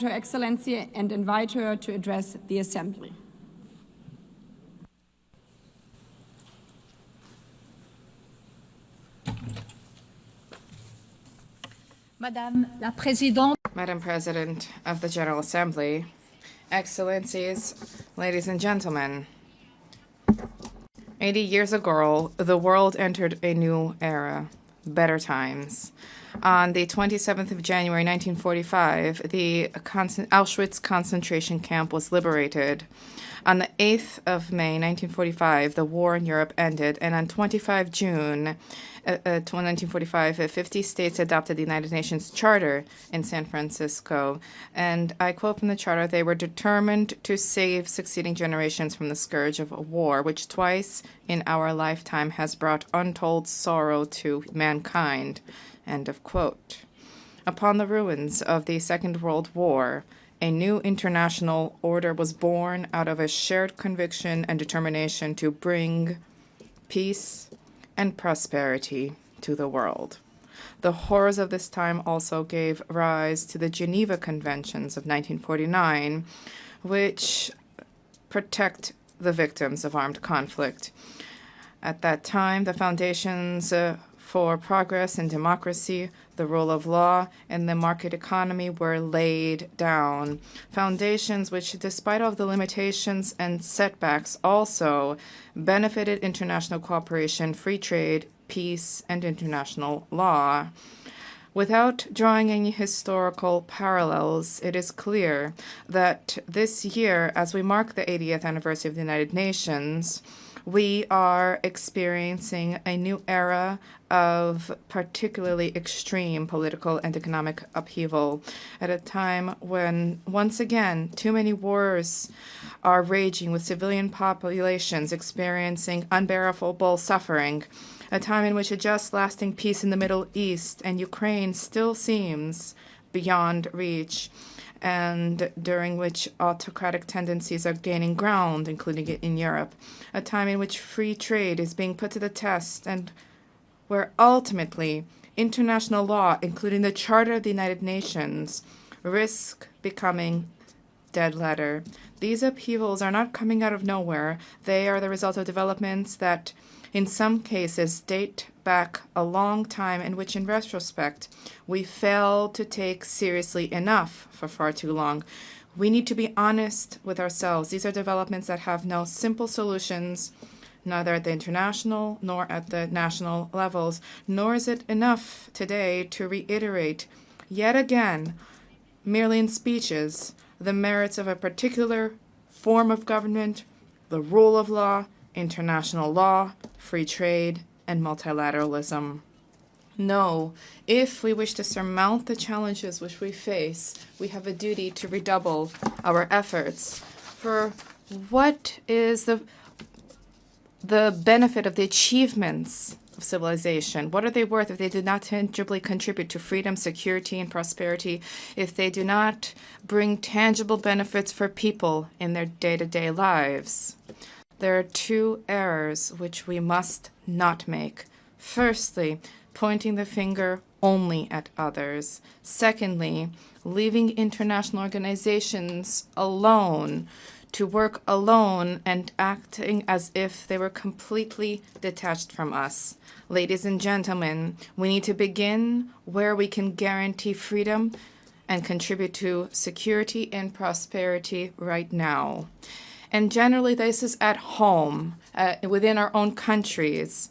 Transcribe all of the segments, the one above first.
Her Excellency and invite her to address the Assembly. Madam President of the General Assembly, Excellencies, ladies and gentlemen, 80 years ago, the world entered a new era, better times. On the 27th of January, 1945, the Auschwitz concentration camp was liberated. On the 8th of May, 1945, the war in Europe ended, and on 25 June 1945, 50 states adopted the United Nations Charter in San Francisco. And I quote from the Charter, they were determined to save succeeding generations from the scourge of war, which twice in our lifetime has brought untold sorrow to mankind. End of quote. Upon the ruins of the Second World War, a new international order was born out of a shared conviction and determination to bring peace and prosperity to the world. The horrors of this time also gave rise to the Geneva Conventions of 1949, which protect the victims of armed conflict. At that time, the foundations for progress and democracy, the rule of law, and the market economy were laid down. Foundations which, despite all of the limitations and setbacks, also benefited international cooperation, free trade, peace, and international law. Without drawing any historical parallels, it is clear that this year, as we mark the 80th anniversary of the United Nations, we are experiencing a new era of particularly extreme political and economic upheaval at a time when, once again, too many wars are raging with civilian populations experiencing unbearable suffering, a time in which a just lasting peace in the Middle East and Ukraine still seems beyond reach, and during which autocratic tendencies are gaining ground, including in Europe, a time in which free trade is being put to the test, and where ultimately international law, including the Charter of the United Nations, risk becoming dead letter. These upheavals are not coming out of nowhere. They are the result of developments that, in some cases, date back a long time, in which, in retrospect, we failed to take seriously enough for far too long. We need to be honest with ourselves. These are developments that have no simple solutions, neither at the international nor at the national levels, nor is it enough today to reiterate yet again, merely in speeches, the merits of a particular form of government, the rule of law, international law, free trade, and multilateralism. No, if we wish to surmount the challenges which we face, we have a duty to redouble our efforts. For what is the benefit of the achievements of civilization? What are they worth if they do not tangibly contribute to freedom, security, and prosperity, if they do not bring tangible benefits for people in their day-to-day lives? There are two errors which we must not make. Firstly, pointing the finger only at others. Secondly, leaving international organizations alone to work alone and acting as if they were completely detached from us. Ladies and gentlemen, we need to begin where we can guarantee freedom and contribute to security and prosperity right now. And generally, this is at home, within our own countries.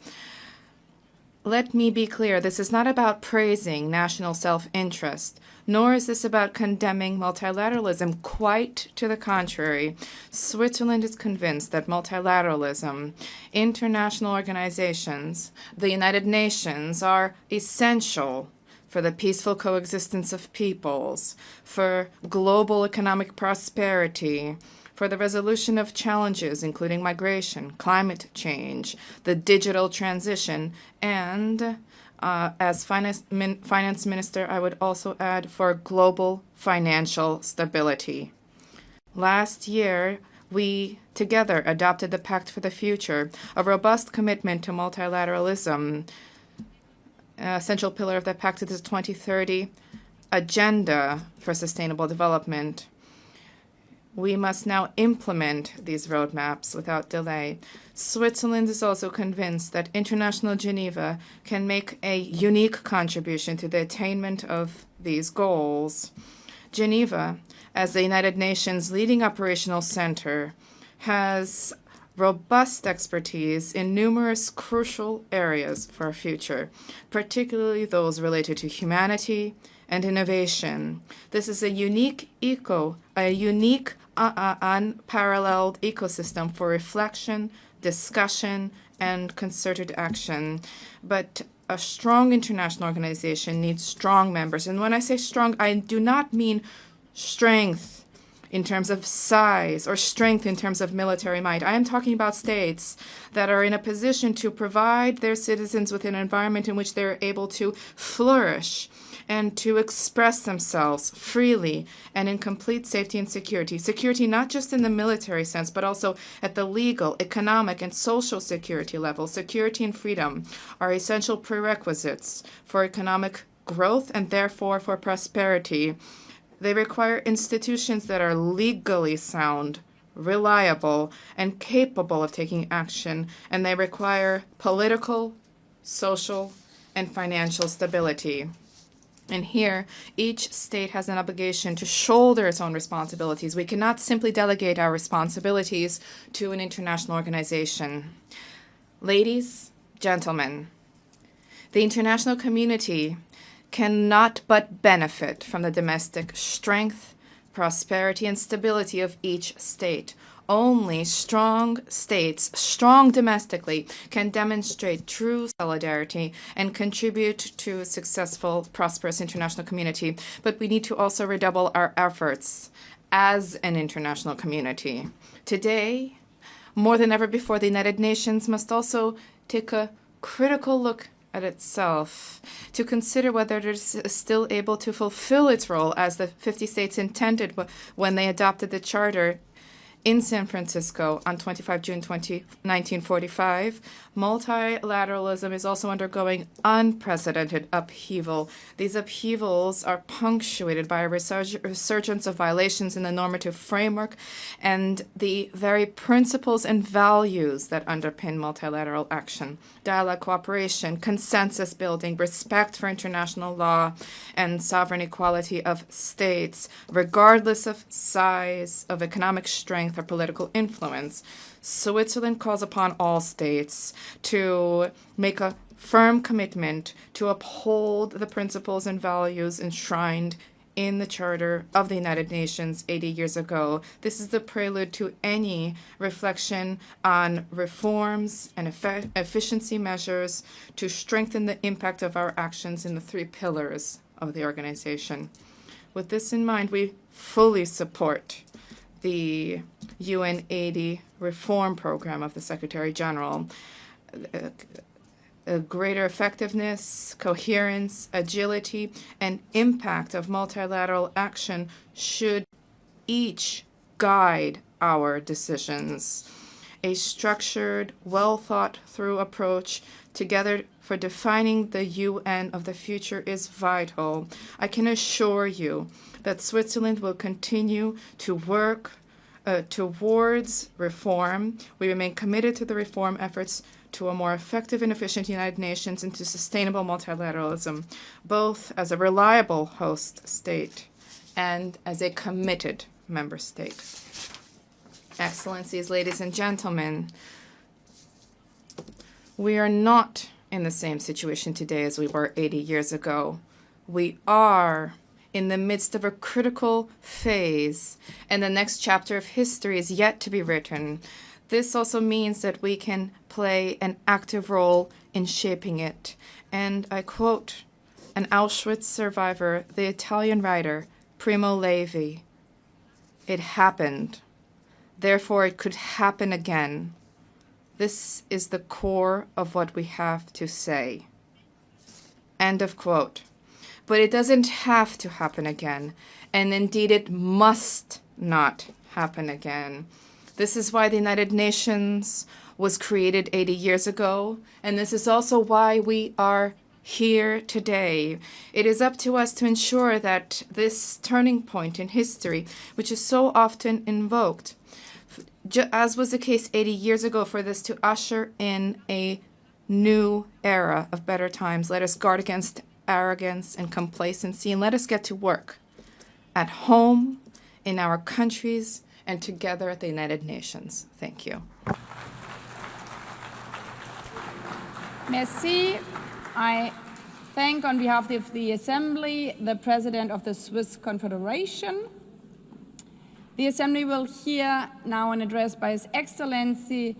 Let me be clear, this is not about praising national self-interest, nor is this about condemning multilateralism. Quite to the contrary. Switzerland is convinced that multilateralism, international organizations, the United Nations are essential for the peaceful coexistence of peoples, for global economic prosperity, for the resolution of challenges, including migration, climate change, the digital transition, and as finance minister, I would also add for global financial stability. Last year, we together adopted the Pact for the Future, a robust commitment to multilateralism. A central pillar of that pact is the 2030 agenda for sustainable development. We must now implement these roadmaps without delay. Switzerland is also convinced that International Geneva can make a unique contribution to the attainment of these goals. Geneva, as the United Nations leading operational center, has robust expertise in numerous crucial areas for our future, particularly those related to humanity and innovation. This is a unique unparalleled ecosystem for reflection, discussion, and concerted action. But a strong international organization needs strong members. And when I say strong, I do not mean strength in terms of size or strength in terms of military might. I am talking about states that are in a position to provide their citizens with an environment in which they're able to flourish and to express themselves freely and in complete safety and security. Security not just in the military sense, but also at the legal, economic, and social security level. Security and freedom are essential prerequisites for economic growth and therefore for prosperity. They require institutions that are legally sound, reliable, and capable of taking action, and they require political, social, and financial stability. And here, each state has an obligation to shoulder its own responsibilities. We cannot simply delegate our responsibilities to an international organization. Ladies, gentlemen, the international community cannot but benefit from the domestic strength, prosperity, and stability of each state. Only strong states, strong domestically, can demonstrate true solidarity and contribute to a successful, prosperous international community. But we need to also redouble our efforts as an international community. Today, more than ever before, the United Nations must also take a critical look at itself to consider whether it is still able to fulfill its role as the 50 states intended when they adopted the Charter in San Francisco on 25 June 1945. Multilateralism is also undergoing unprecedented upheaval. These upheavals are punctuated by a resurgence of violations in the normative framework and the very principles and values that underpin multilateral action. Dialogue, cooperation, consensus building, respect for international law, and sovereign equality of states, regardless of size, of economic strength, or political influence. Switzerland calls upon all states to make a firm commitment to uphold the principles and values enshrined in the Charter of the United Nations 80 years ago. This is the prelude to any reflection on reforms and efficiency measures to strengthen the impact of our actions in the 3 pillars of the organization. With this in mind, we fully support the UN 80 reform program of the Secretary General. A greater effectiveness, coherence, agility, and impact of multilateral action should each guide our decisions. A structured, well-thought-through approach together for defining the UN of the future is vital. I can assure you that Switzerland will continue to work towards reform. We remain committed to the reform efforts to a more effective and efficient United Nations and to sustainable multilateralism, both as a reliable host state and as a committed member state. Excellencies, ladies and gentlemen, we are not in the same situation today as we were 80 years ago. We are in the midst of a critical phase, and the next chapter of history is yet to be written. This also means that we can play an active role in shaping it. And I quote an Auschwitz survivor, the Italian writer Primo Levi, "It happened. Therefore, it could happen again." This is the core of what we have to say. End of quote. But it doesn't have to happen again, and indeed it must not happen again. This is why the United Nations was created 80 years ago, and this is also why we are here today. It is up to us to ensure that this turning point in history, which is so often invoked, as was the case 80 years ago, for this to usher in a new era of better times. Let us guard against arrogance and complacency, and let us get to work at home, in our countries, and together at the United Nations. Thank you. Merci. I thank, on behalf of the Assembly, the President of the Swiss Confederation. The Assembly will hear now an address by His Excellency